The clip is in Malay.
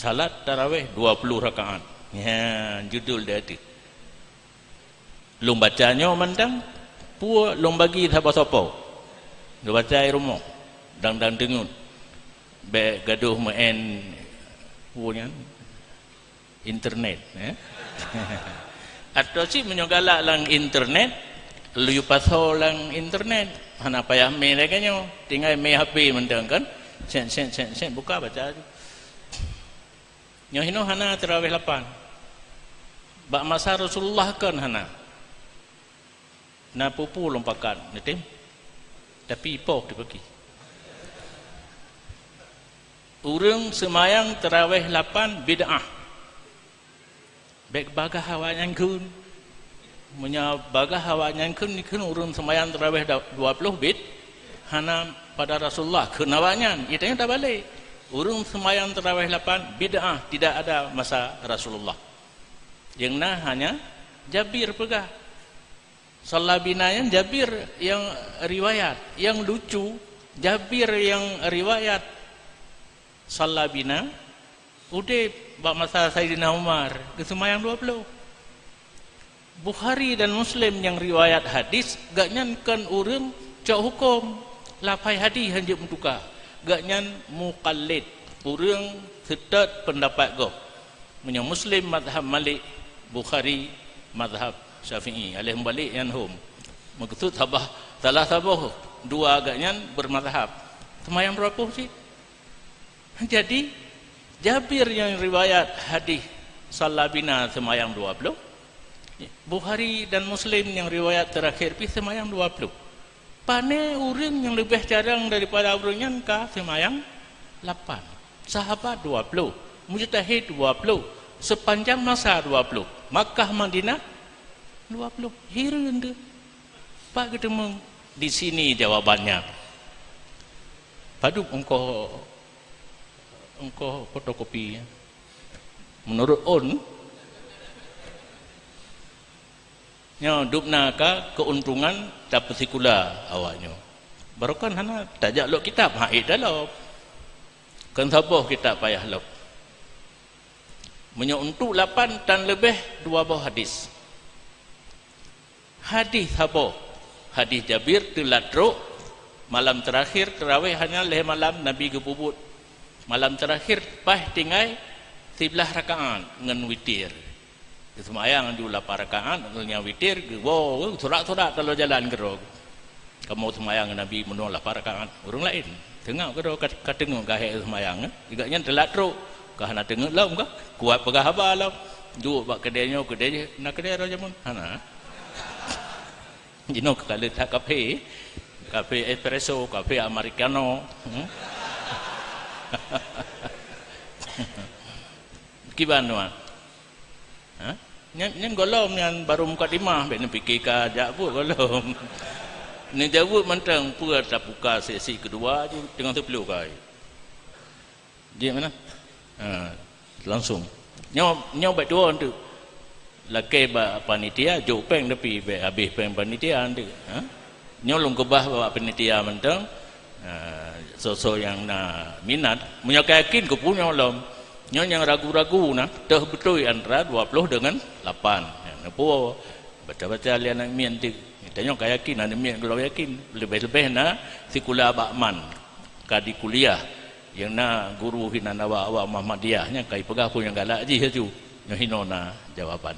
salat tarawih 20 rakaat. Ya, judul dia tu. Long bacanya mandang pu long bagi siapa-siapa. Dia baca ai rumah. Dang dengun. Be gaduh main punya internet, atau si menyogalak lang internet, lu pasal lang internet, hana payah main lagi nyo, tinggal main HP mendang kan, sen buka baca. Nyo hino hana terawih 8. Bak masa Rasulullah kan hana. Na pupu lompakan, netim. Tapi ipok dibagi. Urang semayang terawih 8 bid'ah. Baik bagah hawanyan kun. Munya bagah hawanyan kun ni kun urang semayang terawih 20 bid. Hana pada Rasulullah kenawanyan. Itanya tak balik. Urang semayang terawih 8 bid'ah, tidak ada masa Rasulullah. Yang nah hanya Jabir pegah. Salat binayan Jabir yang riwayat. Yang lucu Jabir yang riwayat salat bina udah bak masa Sayyidina Umar kesemayang 20. Bukhari dan Muslim yang riwayat hadis gak nyankan urang cak hukum lapai hadis hanjut mentukar gak nyan muqallid urang setat pendapat go punya Muslim mazhab Malik, Bukhari mazhab Syafi'i, alih balik yang hum maksud sabah salah sabah dua gak nyan bermazhab semayang berapa sih. Jadi Jabir yang riwayat hadis salat bina semayang 20, Bukhari dan Muslim yang riwayat terakhir pi semayang 20. Pane urang yang lebih jarang daripada urangnya ka semayang 8. Sahabat 20, mujtahid 20, sepanjang masa 20. Makkah Madinah 20. Heran tu. Pak ketemu di sini jawabannya. Padu engkau fotokopi menurut on nya dupna ka keuntungan dapat sikula awaknya barukan hana tajak lok kitab haid dalam kan sabah kitab payah lok menyo untuk 8 dan lebih 2 buah hadis sabah hadis Jabir teladruk malam terakhir tarawih hanya leh malam Nabi gebubut malam terakhir pah tinggal 11 rakaat dengan witir. Semayang di 8 rakaat dengan witir, wow, sorak-sorak kalau jalan gerog. Kamu semayang Nabi menolak 8 rakaat, orang lain. Tengok gerog katengok gahe semayang, igaknya telat teruk. Kah nak tengok lah enggak? Kuat pegah haba lah. Duk bak kedainya nak kedai raja mun. Hana. Jino kalau tak kafe espresso, kafe americano. Kiban tuan, Nyan golom yang baru muka timah, benda fikir kajak pun golom. Ni jawab mentang pura tak buka sesi kedua je dengan tu perlu kai. Dia mana? Langsung. Nyaw baik dua tu. Laki ba panitia jopeng tapi habis peng panitia tu. Nyaw long kebah bawa panitia mentang. Sosok yang nak minat menyokong yakin ke punya lom yang ragu-ragu nak dah betul antara 20 dengan 8 apa baca-baca lian nak mian tu tanya kaya yakin ada mian kalau yakin lebih-lebih na sikula bakman kadi kuliah yang na guru hinan awak Muhammadiyahnya kai pegah pun yang galak ji haju yang hinona jawaban